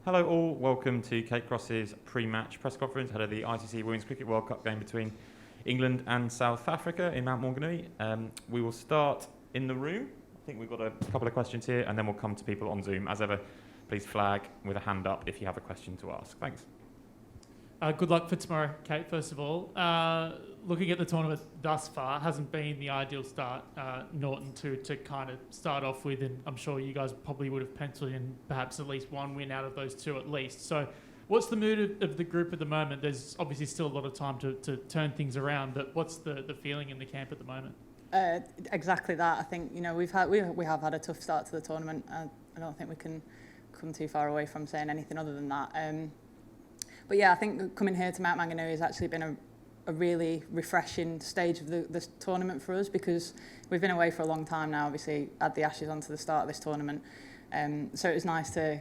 Hello all, welcome to Kate Cross's pre-match press conference ahead of the ICC Women's Cricket World Cup game between England and South Africa in Mount Maunganui. We will start in the room. I think we've got a couple of questions here and then we'll come to people on Zoom. As ever, please flag with a hand up if you have a question to ask. Thanks. Good luck for tomorrow, Kate, first of all. Looking at the tournament thus far, hasn't been the ideal start, Norton, to kind of start off with, and I'm sure you guys probably would have penciled in perhaps at least one win out of those two at least. So what's the mood of the group at the moment? There's obviously still a lot of time to turn things around, but what's the feeling in the camp at the moment? Exactly that. I think, we have had a tough start to the tournament. I don't think we can come too far away from saying anything other than that. But yeah, I think coming here to Mount Maunganui has actually been a really refreshing stage of the tournament for us, because we've been away for a long time now, obviously add the Ashes onto the start of this tournament. So it was nice to,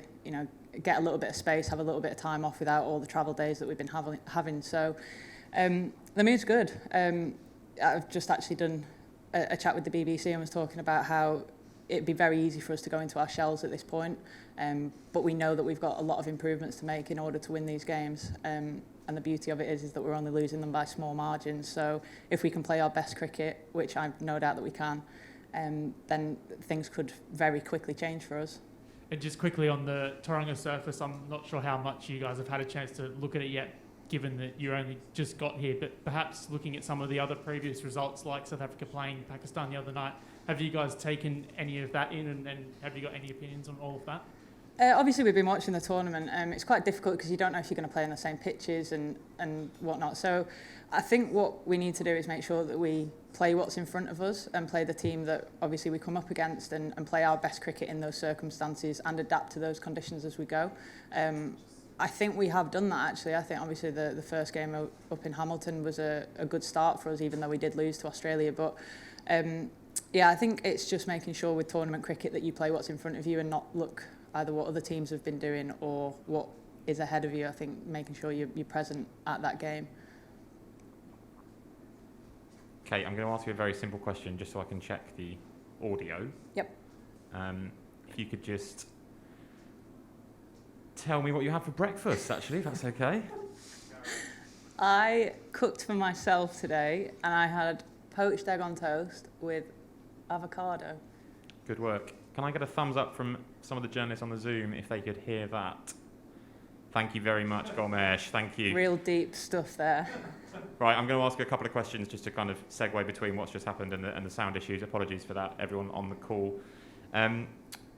get a little bit of space, have a little bit of time off without all the travel days that we've been having. So the mood's good. I've just actually done a chat with the BBC and was talking about how it'd be very easy for us to go into our shells at this point, but we know that we've got a lot of improvements to make in order to win these games, and the beauty of it is that we're only losing them by small margins. So if we can play our best cricket, which I've no doubt that we can, then things could very quickly change for us. And just quickly on the Tauranga surface, I'm not sure how much you guys have had a chance to look at it yet, given that you only just got here, but perhaps looking at some of the other previous results, like South Africa playing Pakistan the other night, have you guys taken any of that in, and have you got any opinions on all of that? Obviously, we've been watching the tournament. It's quite difficult because you don't know if you're going to play on the same pitches and whatnot. So I think what we need to do is make sure that we play what's in front of us and play the team that obviously we come up against, and play our best cricket in those circumstances and adapt to those conditions as we go. I think we have done that, actually. I think obviously the first game up in Hamilton was a good start for us, even though we did lose to Australia. But yeah, I think it's just making sure with tournament cricket that you play what's in front of you and not look either what other teams have been doing or what is ahead of you. I think making sure you're present at that game. Kate, I'm going to ask you a very simple question just so I can check the audio. Yep. If you could just tell me what you had for breakfast, actually, if that's okay. I cooked for myself today, and I had poached egg on toast with avocado. Good work. Can I get a thumbs up from some of the journalists on the Zoom if they could hear that? Thank you very much, Gomesh. Thank you. Real deep stuff there. Right, I'm going to ask a couple of questions just to kind of segue between what's just happened and the sound issues. Apologies for that, everyone on the call.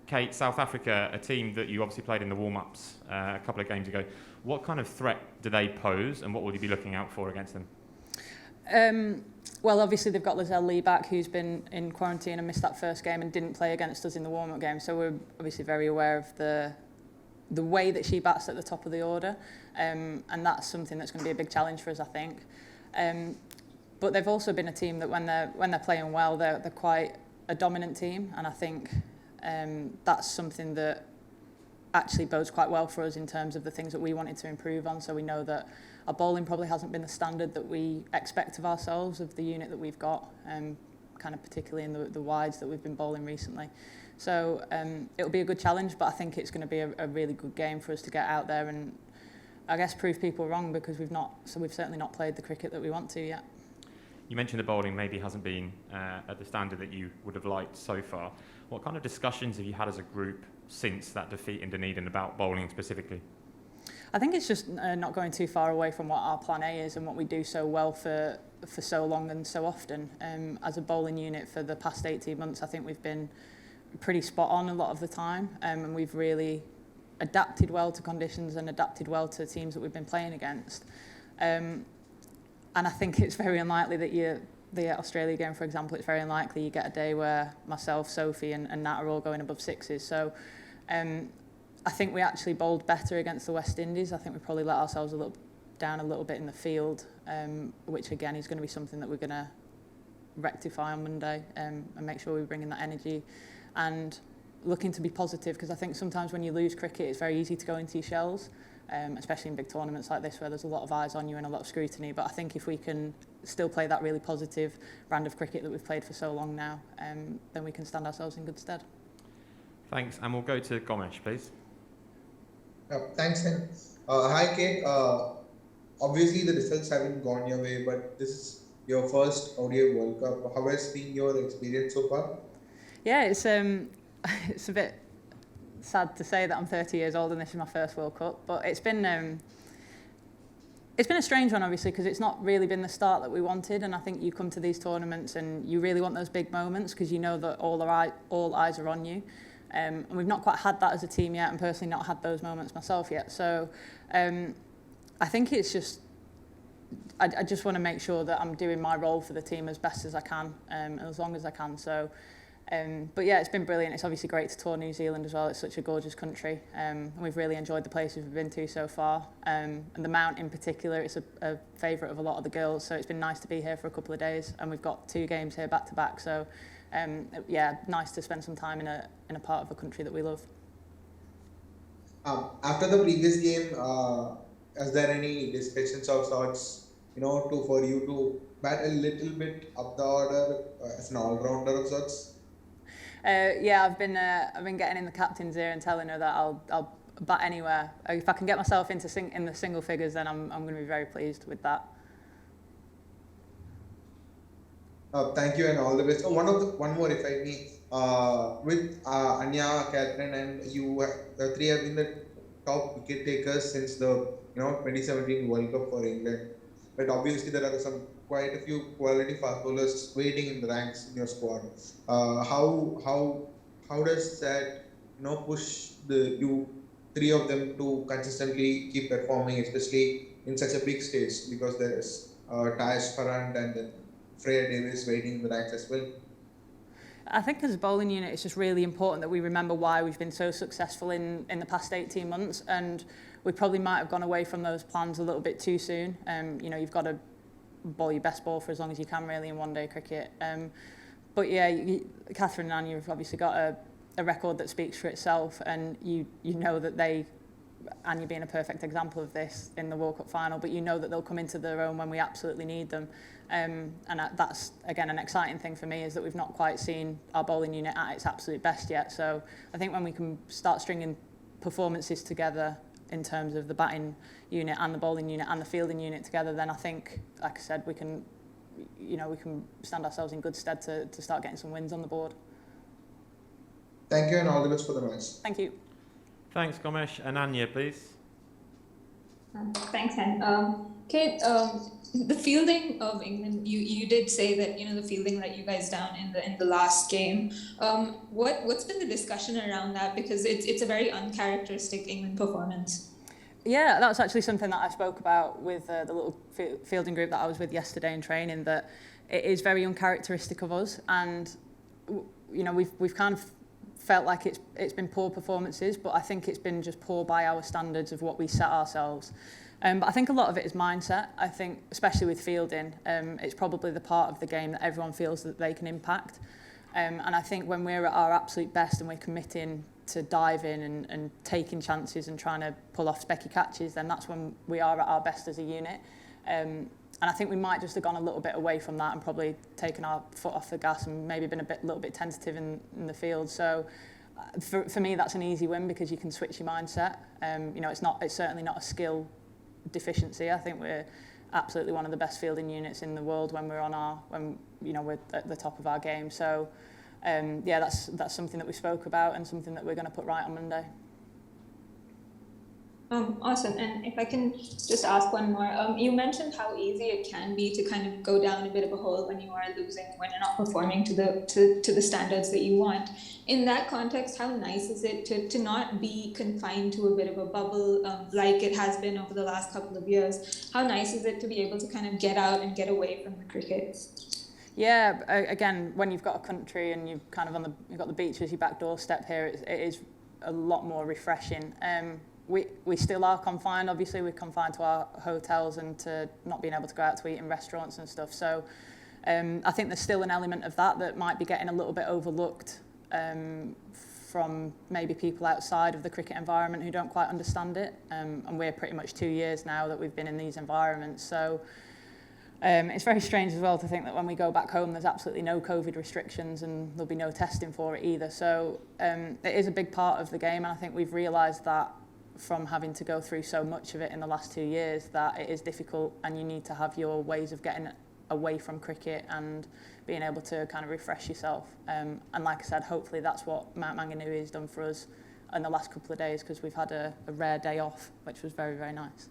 Kate, South Africa, a team that you obviously played in the warm-ups a couple of games ago. What kind of threat do they pose, and what will you be looking out for against them? Well, obviously they've got Lizelle Lee back, who's been in quarantine and missed that first game and didn't play against us in the warm-up game. So we're obviously very aware of the way that she bats at the top of the order, and that's something that's going to be a big challenge for us, I think. But they've also been a team that when they're playing well, they're quite a dominant team, and I think that's something that actually bodes quite well for us in terms of the things that we wanted to improve on. So we know that our bowling probably hasn't been the standard that we expect of ourselves, of the unit that we've got, kind of particularly in the wides that we've been bowling recently. So it'll be a good challenge, but I think it's going to be a really good game for us to get out there and, I guess, prove people wrong, because we've certainly not played the cricket that we want to yet. You mentioned the bowling maybe hasn't been at the standard that you would have liked so far. What kind of discussions have you had as a group since that defeat in Dunedin about bowling specifically? I think it's just not going too far away from what our plan A is and what we do so well for so long and so often. As a bowling unit for the past 18 months, I think we've been pretty spot on a lot of the time, and we've really adapted well to conditions and adapted well to teams that we've been playing against. And I think it's very unlikely that the Australia game, for example, it's very unlikely you get a day where myself, Sophie and Nat are all going above sixes. So I think we actually bowled better against the West Indies. I think we probably let ourselves down a little bit in the field, which again is going to be something that we're going to rectify on Monday, and make sure we bring in that energy and looking to be positive, because I think sometimes when you lose cricket it's very easy to go into your shells, especially in big tournaments like this where there's a lot of eyes on you and a lot of scrutiny. But I think if we can still play that really positive brand of cricket that we've played for so long now, then we can stand ourselves in good stead. Thanks, and we'll go to Gomesh, please. Thanks, and hi, Kate. Obviously, the results haven't gone your way, but this is your first ODI World Cup. How has been your experience so far? Yeah, it's it's a bit sad to say that I'm 30 years old and this is my first World Cup, but it's been a strange one, obviously, because it's not really been the start that we wanted. And I think you come to these tournaments and you really want those big moments because you know that all eyes are on you. And we've not quite had that as a team yet, and personally not had those moments myself yet. So I think it's just, I just want to make sure that I'm doing my role for the team as best as I can, and as long as I can. So, but yeah, it's been brilliant. It's obviously great to tour New Zealand as well. It's such a gorgeous country, and we've really enjoyed the places we've been to so far. And the Mount in particular, it's a favourite of a lot of the girls. So it's been nice to be here for a couple of days, and we've got 2 games here back to back. So yeah, nice to spend some time in a part of a country that we love. After the previous game, is there any discussions of sorts, for you to bat a little bit up the order as an all-rounder of sorts? Yeah, I've been getting in the captain's ear and telling her that I'll bat anywhere. If I can get myself in the single figures, then I'm going to be very pleased with that. Thank you and all the best. So one more, if I may. With Anya, Catherine, and you, the 3 have been the top wicket takers since the 2017 World Cup for England. But obviously there are quite a few quality fast bowlers waiting in the ranks in your squad. How does that push you 3 of them to consistently keep performing, especially in such a big stage, because there is Tash Farhan and then Freya Davis waiting in the ranks as well? I think as a bowling unit, it's just really important that we remember why we've been so successful in the past 18 months, and we probably might have gone away from those plans a little bit too soon. You've got to bowl your best ball for as long as you can, really, in one-day cricket. But yeah, Catherine and Anya have obviously got a record that speaks for itself, and you know that Anya being a perfect example of this in the World Cup final, but you know that they'll come into their own when we absolutely need them. And that's, again, an exciting thing for me, is that we've not quite seen our bowling unit at its absolute best yet. So I think when we can start stringing performances together in terms of the batting unit and the bowling unit and the fielding unit together, then I think, like I said, we can stand ourselves in good stead to start getting some wins on the board. Thank you and all the best for the match. Thank you. Thanks, Gomesh. And Anya, please. Thanks, Hen. Kate, the fielding of England, you did say that the fielding let you guys down in the last game. What's been the discussion around that? Because it's a very uncharacteristic England performance. Yeah, that was actually something that I spoke about with the little fielding group that I was with yesterday in training, that it is very uncharacteristic of us, and we've kind of felt like it's been poor performances, but I think it's been just poor by our standards of what we set ourselves. But I think a lot of it is mindset. I think, especially with fielding, it's probably the part of the game that everyone feels that they can impact. And I think when we're at our absolute best and we're committing to diving and taking chances and trying to pull off specky catches, then that's when we are at our best as a unit. And I think we might just have gone a little bit away from that and probably taken our foot off the gas and maybe been little bit tentative in the field. So for me, that's an easy win because you can switch your mindset. It's certainly not a skill deficiency. I think we're absolutely one of the best fielding units in the world when we're we're at the top of our game. So that's something that we spoke about and something that we're going to put right on Monday. Awesome. And if I can just ask one more, you mentioned how easy it can be to kind of go down a bit of a hole when you are losing, when you're not performing to the standards that you want. In that context, how nice is it to not be confined to a bit of a bubble like it has been over the last couple of years? How nice is it to be able to kind of get out and get away from the cricket? Yeah, again, when you've got a country and you've kind of you've got the beach as your back doorstep here, it is a lot more refreshing. We still are confined. Obviously, we're confined to our hotels and to not being able to go out to eat in restaurants and stuff. So I think there's still an element of that might be getting a little bit overlooked from maybe people outside of the cricket environment who don't quite understand it. And we're pretty much 2 years now that we've been in these environments. So it's very strange as well to think that when we go back home, there's absolutely no COVID restrictions and there'll be no testing for it either. So it is a big part of the game, and I think we've realised that from having to go through so much of it in the last 2 years that it is difficult, and you need to have your ways of getting away from cricket and being able to kind of refresh yourself. And like I said, hopefully that's what Mount Maunganui has done for us in the last couple of days, because we've had a rare day off, which was very, very nice.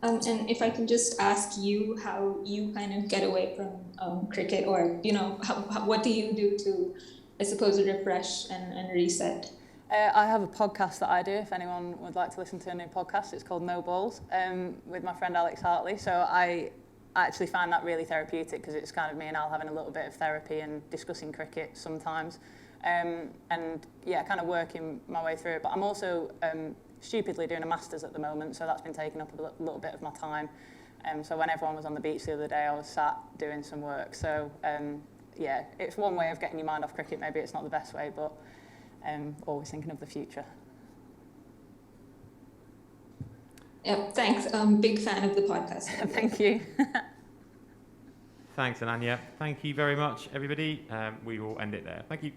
And if I can just ask you how you kind of get away from cricket, or, you know, what do you do to, I suppose, refresh and reset? I have a podcast that I do, if anyone would like to listen to a new podcast. It's called No Balls, with my friend Alex Hartley. So I actually find that really therapeutic, because it's kind of me and Al having a little bit of therapy and discussing cricket sometimes. And yeah, kind of working my way through it. But I'm also stupidly doing a master's at the moment, so that's been taking up a little bit of my time. So when everyone was on the beach the other day, I was sat doing some work. So yeah, it's one way of getting your mind off cricket. Maybe it's not the best way, but always thinking of the future. Yep, thanks. Big fan of the podcast. Thank you. Thanks, Ananya. Thank you very much, everybody. We will end it there. Thank you.